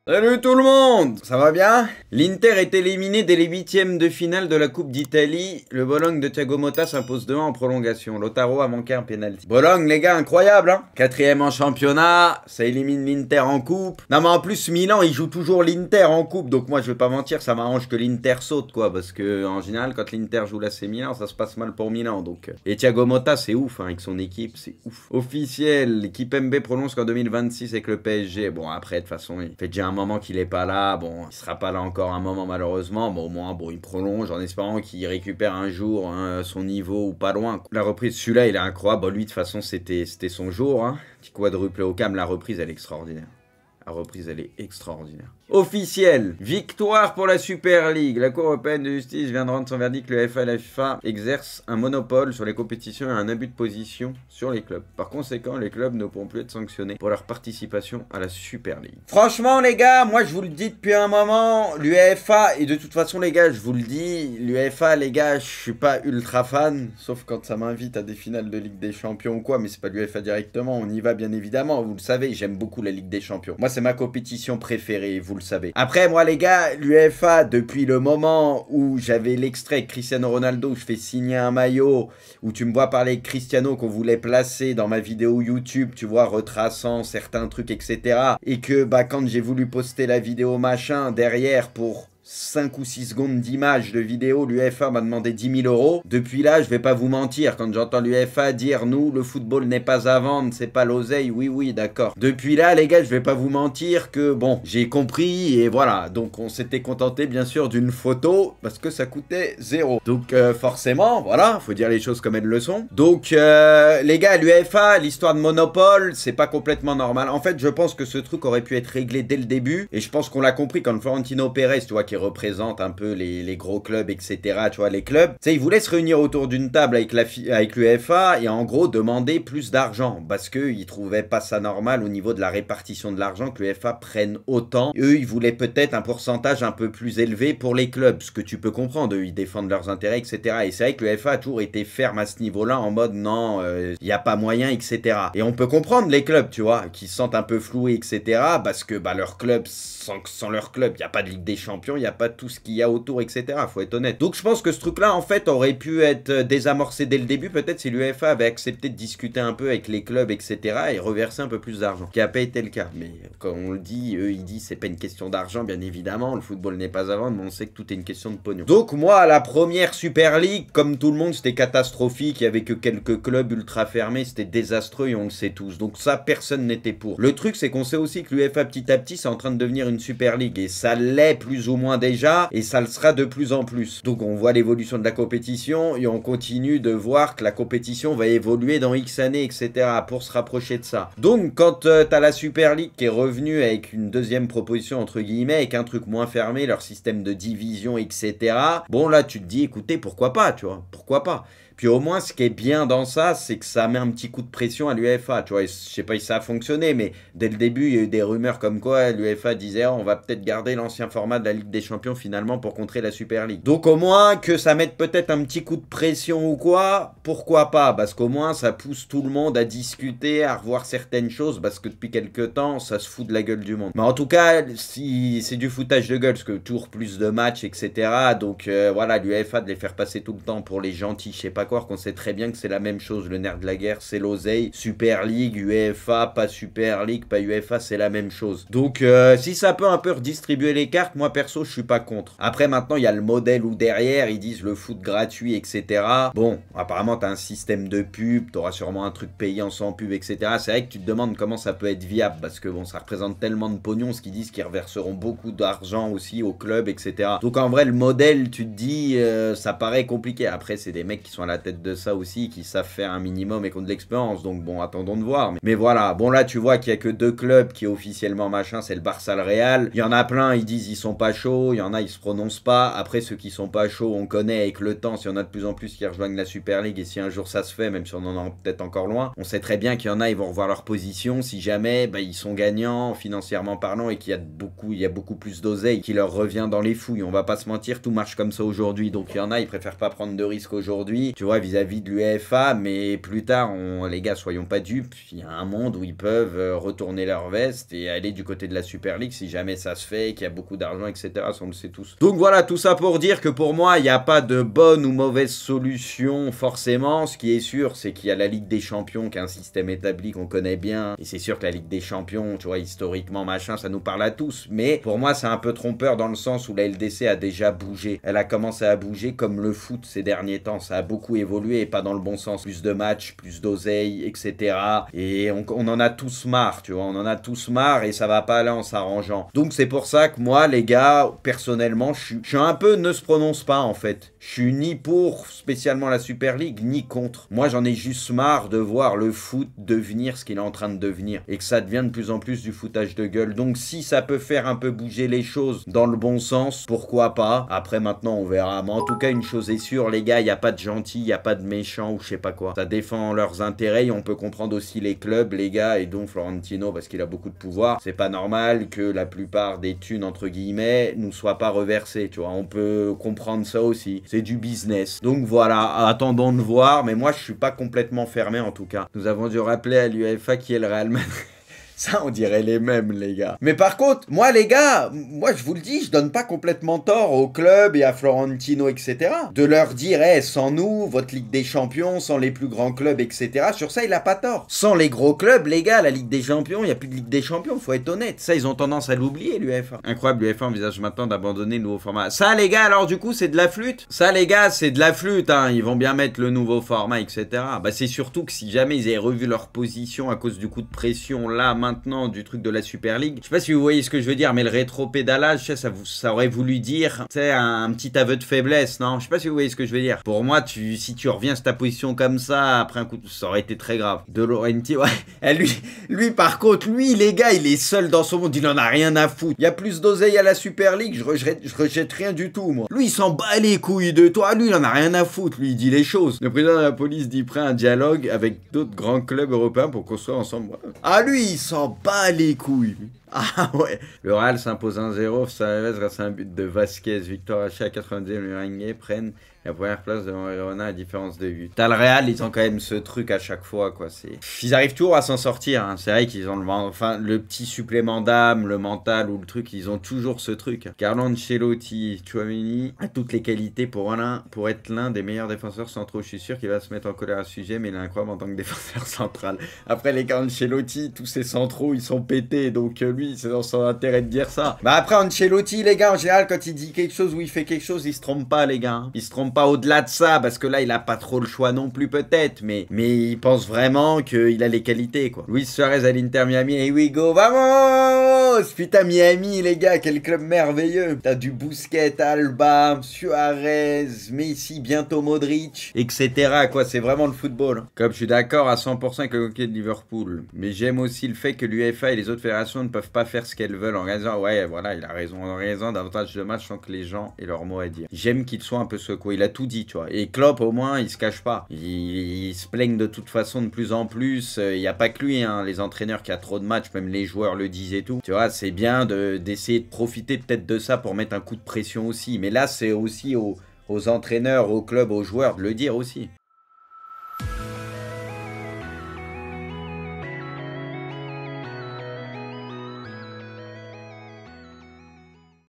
Salut tout le monde, ça va bien? L'Inter est éliminé dès les huitièmes de finale de la Coupe d'Italie. Le Bologne de Thiago Motta s'impose 2-1 en prolongation. Lautaro a manqué un penalty. Bologne les gars, incroyable hein. Quatrième en championnat, ça élimine l'Inter en coupe. Non mais en plus Milan il joue toujours l'Inter en coupe. Donc moi je vais pas mentir, ça m'arrange que l'Inter saute quoi. Parce que en général quand l'Inter joue l'AC Milan ça se passe mal pour Milan donc. Et Thiago Motta c'est ouf hein, avec son équipe, c'est ouf. Officiel, l'équipe MB prolonge qu'en 2026 avec le PSG. Bon après de toute façon il fait déjà un moment qu'il est pas là, bon, il sera pas là encore un moment malheureusement, mais au moins, bon, il prolonge en espérant qu'il récupère un jour hein, son niveau ou pas loin. La reprise, celui-là, il est incroyable. Bon, lui, de toute façon, c'était son jour. Hein. Petit quadruplé au cam, la reprise, elle est extraordinaire. La reprise, elle est extraordinaire. Officiel, victoire pour la Super League. La Cour européenne de justice vient de rendre son verdict. Le FA et la FIFA exercent un monopole sur les compétitions et un abus de position sur les clubs. Par conséquent, les clubs ne pourront plus être sanctionnés pour leur participation à la Super League. Franchement, les gars, moi je vous le dis depuis un moment, l'UEFA, et de toute façon, les gars, je vous le dis, l'UEFA, les gars, je suis pas ultra fan, sauf quand ça m'invite à des finales de Ligue des Champions ou quoi, mais c'est pas l'UEFA directement, on y va bien évidemment, vous le savez, j'aime beaucoup la Ligue des Champions. Moi, c'est ma compétition préférée, vous le savez. Après, moi, les gars, l'UEFA, depuis le moment où j'avais l'extrait avec Cristiano Ronaldo, où je fais signer un maillot, où tu me vois parler avec Cristiano, qu'on voulait placer dans ma vidéo YouTube, tu vois, retraçant certains trucs, etc. Et que, bah, quand j'ai voulu poster la vidéo machin, derrière, pour 5 ou 6 secondes d'image de vidéo, l'UEFA m'a demandé 10 000 euros. Depuis là, je vais pas vous mentir, quand j'entends l'UEFA dire « Nous, le football n'est pas à vendre, c'est pas l'oseille », oui, d'accord. Depuis là, les gars, je vais pas vous mentir que, bon, j'ai compris et voilà. Donc, on s'était contenté, bien sûr, d'une photo parce que ça coûtait 0. Donc, forcément, voilà, faut dire les choses comme elles le sont. Donc, les gars, l'UEFA, l'histoire de monopole, c'est pas complètement normal. En fait, je pense que ce truc aurait pu être réglé dès le début et je pense qu'on l'a compris quand Florentino Pérez, tu vois, qui représente un peu les gros clubs, etc. Tu vois, les clubs. Tu sais, ils voulaient se réunir autour d'une table avec l'UEFA et en gros demander plus d'argent parce qu'ils trouvaient pas ça normal au niveau de la répartition de l'argent que l'UEFA prenne autant. Eux, ils voulaient peut-être un pourcentage un peu plus élevé pour les clubs, ce que tu peux comprendre. Eux, ils défendent leurs intérêts, etc. Et c'est vrai que l'UEFA a toujours été ferme à ce niveau-là en mode non, il n'y a pas moyen, etc. Et on peut comprendre les clubs, tu vois, qui se sentent un peu floués, etc. Parce que bah, leur club, sans leur club, il n'y a pas de Ligue des Champions, il n'y a pas tout ce qu'il y a autour, etc. Faut être honnête. Donc je pense que ce truc-là, en fait, aurait pu être désamorcé dès le début. Peut-être si l'UEFA avait accepté de discuter un peu avec les clubs, etc. et reverser un peu plus d'argent. Qui n'a pas été le cas. Mais comme on le dit, eux, ils disent c'est pas une question d'argent, bien évidemment. Le football n'est pas à vendre, mais on sait que tout est une question de pognon. Donc moi, la première Super League, comme tout le monde, c'était catastrophique. Il n'y avait que quelques clubs ultra fermés. C'était désastreux et on le sait tous. Donc ça, personne n'était pour. Le truc, c'est qu'on sait aussi que l'UEFA, petit à petit, c'est en train de devenir une Super League. Et ça l'est plus ou moins déjà. Et ça le sera de plus en plus. Donc on voit l'évolution de la compétition et on continue de voir que la compétition va évoluer dans X années, etc. pour se rapprocher de ça. Donc quand t'as la Super League qui est revenue avec une deuxième proposition entre guillemets, avec un truc moins fermé, leur système de division, etc. Bon là tu te dis écoutez pourquoi pas, tu vois, pourquoi pas. Puis au moins, ce qui est bien dans ça, c'est que ça met un petit coup de pression à l'UEFA. Tu vois, je sais pas si ça a fonctionné, mais dès le début, il y a eu des rumeurs comme quoi l'UEFA disait oh, on va peut-être garder l'ancien format de la Ligue des Champions finalement pour contrer la Super League. Donc au moins, que ça mette peut-être un petit coup de pression ou quoi, pourquoi pas? Parce qu'au moins, ça pousse tout le monde à discuter, à revoir certaines choses, parce que depuis quelques temps, ça se fout de la gueule du monde. Mais en tout cas, si c'est du foutage de gueule, parce que toujours plus de matchs, etc. Donc voilà, l'UEFA de les faire passer tout le temps pour les gentils, je sais pas quoi, qu'on sait très bien que c'est la même chose, le nerf de la guerre, c'est l'oseille, Super League, UEFA, pas Super League, pas UEFA, c'est la même chose. Donc si ça peut un peu redistribuer les cartes, moi perso, je suis pas contre. Après maintenant, il y a le modèle où derrière, ils disent le foot gratuit, etc. Bon, apparemment, t'as un système de pub, t'auras sûrement un truc payant sans pub, etc. C'est vrai que tu te demandes comment ça peut être viable, parce que bon, ça représente tellement de pognon, ce qu'ils disent qu'ils reverseront beaucoup d'argent aussi au club, etc. Donc en vrai, le modèle, tu te dis, ça paraît compliqué. Après, c'est des mecs qui sont à la tête de ça aussi, qui savent faire un minimum et qui ont de l'expérience, donc bon, attendons de voir. Mais voilà, bon là, tu vois qu'il y a que deux clubs qui officiellement machin, c'est le Barça, le Real. Il y en a plein, ils disent ils sont pas chauds, il y en a, ils se prononcent pas. Après, ceux qui sont pas chauds, on connaît avec le temps, s'il y en a de plus en plus qui rejoignent la Super League, et si un jour ça se fait, même si on en est peut-être encore loin, on sait très bien qu'il y en a, ils vont revoir leur position, si jamais, bah, ils sont gagnants, financièrement parlant, et qu'il y a beaucoup plus d'oseille qui leur revient dans les fouilles. On va pas se mentir, tout marche comme ça aujourd'hui, donc il y en a, ils préfèrent pas prendre de risques aujourd'hui. Tu tu vois, vis-à-vis de l'UEFA, mais plus tard, les gars, soyons pas dupes, il y a un monde où ils peuvent retourner leur veste et aller du côté de la Super League si jamais ça se fait, qu'il y a beaucoup d'argent, etc. Ça, on le sait tous. Donc voilà, tout ça pour dire que pour moi, il n'y a pas de bonne ou mauvaise solution forcément. Ce qui est sûr, c'est qu'il y a la Ligue des Champions, qui est un système établi qu'on connaît bien. Et c'est sûr que la Ligue des Champions, tu vois, historiquement, machin, ça nous parle à tous. Mais pour moi, c'est un peu trompeur dans le sens où la LDC a déjà bougé. Elle a commencé à bouger comme le foot ces derniers temps. Ça a beaucoup évolué et pas dans le bon sens. Plus de matchs, plus d'oseille, etc. Et on en a tous marre, tu vois. On en a tous marre et ça va pas aller en s'arrangeant. Donc c'est pour ça que moi, les gars, personnellement, je suis un peu ne se prononce pas en fait. Je suis ni pour spécialement la Super League, ni contre. Moi, j'en ai juste marre de voir le foot devenir ce qu'il est en train de devenir. Et que ça devient de plus en plus du foutage de gueule. Donc si ça peut faire un peu bouger les choses dans le bon sens, pourquoi pas. Après, maintenant, on verra. Mais en tout cas, une chose est sûre, les gars, il n'y a pas de gentils, il n'y a pas de méchants ou je sais pas quoi. Ça défend leurs intérêts et on peut comprendre aussi les clubs, les gars, et donc Florentino, parce qu'il a beaucoup de pouvoir. C'est pas normal que la plupart des thunes, entre guillemets, nous soient pas reversées, tu vois. On peut comprendre ça aussi. C'est du business. Donc voilà, attendons de voir. Mais moi, je suis pas complètement fermé en tout cas. Nous avons dû rappeler à l'UEFA qui est le Real Madrid. Ça, on dirait les mêmes, les gars. Mais par contre, moi, les gars, moi, je vous le dis, je donne pas complètement tort au club et à Florentino, etc. De leur dire, hey, sans nous, votre Ligue des Champions, sans les plus grands clubs, etc. Sur ça, il a pas tort. Sans les gros clubs, les gars, la Ligue des Champions, il n'y a plus de Ligue des Champions, faut être honnête. Ça, ils ont tendance à l'oublier, l'UEFA. Incroyable, l'UEFA envisage maintenant d'abandonner le nouveau format. Ça, les gars, alors du coup, c'est de la flûte. Ça, les gars, c'est de la flûte, hein. Ils vont bien mettre le nouveau format, etc. Bah, c'est surtout que si jamais ils avaient revu leur position à cause du coup de pression, là, maintenant, du truc de la Super League. Je sais pas si vous voyez ce que je veux dire, mais le rétro-pédalage, ça aurait voulu dire, tu sais, un petit aveu de faiblesse, non? Je sais pas si vous voyez ce que je veux dire. Pour moi, si tu reviens sur ta position comme ça, après un coup, ça aurait été très grave. De Laurenti, ouais. Lui, par contre, lui, les gars, il est seul dans son monde, il en a rien à foutre. Il y a plus d'oseille à la Super League, je rejette rien du tout, moi. Lui, il s'en bat les couilles de toi, lui, il en a rien à foutre, lui, il dit les choses. Le président de la police dit prêt à un dialogue avec d'autres grands clubs européens pour construire ensemble. Ah, lui, il s'en bat les couilles. Ah ouais. Le Real s'impose 1-0, ça grâce à un but de Vasquez. Victor Haché à 90e, le Rangers prennent la première place devant Verona à différence de but. T'as le Real, ils ont quand même ce truc à chaque fois, quoi. Ils arrivent toujours à s'en sortir, hein. C'est vrai qu'ils ont le petit supplément d'âme, le mental ou le truc, ils ont toujours ce truc. Carlo Ancelotti, Tchouaméni a toutes les qualités pour être l'un des meilleurs défenseurs centraux. Je suis sûr qu'il va se mettre en colère à ce sujet, mais il est incroyable en tant que défenseur central. Après, les Ancelotti, tous ces centraux, ils sont pétés, donc lui, c'est dans son intérêt de dire ça. Bah après, Ancelotti, les gars, en général, quand il dit quelque chose ou il fait quelque chose, il se trompe pas, les gars. Il se trompe pas au-delà de ça, parce que là, il a pas trop le choix non plus, peut-être, mais il pense vraiment qu'il a les qualités, quoi. Luis Suarez à l'Inter Miami, here we go, vamos! Putain, Miami, les gars, quel club merveilleux. T'as du Busquets, Alba, Suarez, Messi, bientôt Modric, etc., quoi. C'est vraiment le football, hein. Comme je suis d'accord à 100% avec le hockey de Liverpool, mais j'aime aussi le fait que l'UEFA et les autres fédérations ne peuvent pas faire ce qu'elles veulent en raison, ouais, voilà, il a raison davantage de matchs sans que les gens aient leur mot à dire. J'aime qu'il soit un peu secoué, il a tout dit, tu vois. Et Klopp, au moins, il se cache pas. Il se plaigne de toute façon de plus en plus. Il n'y a pas que lui, hein, les entraîneurs qui a trop de matchs, même les joueurs le disent et tout. Tu vois, c'est bien d'essayer de profiter peut-être de ça pour mettre un coup de pression aussi. Mais là, c'est aussi aux entraîneurs, aux clubs, aux joueurs de le dire aussi.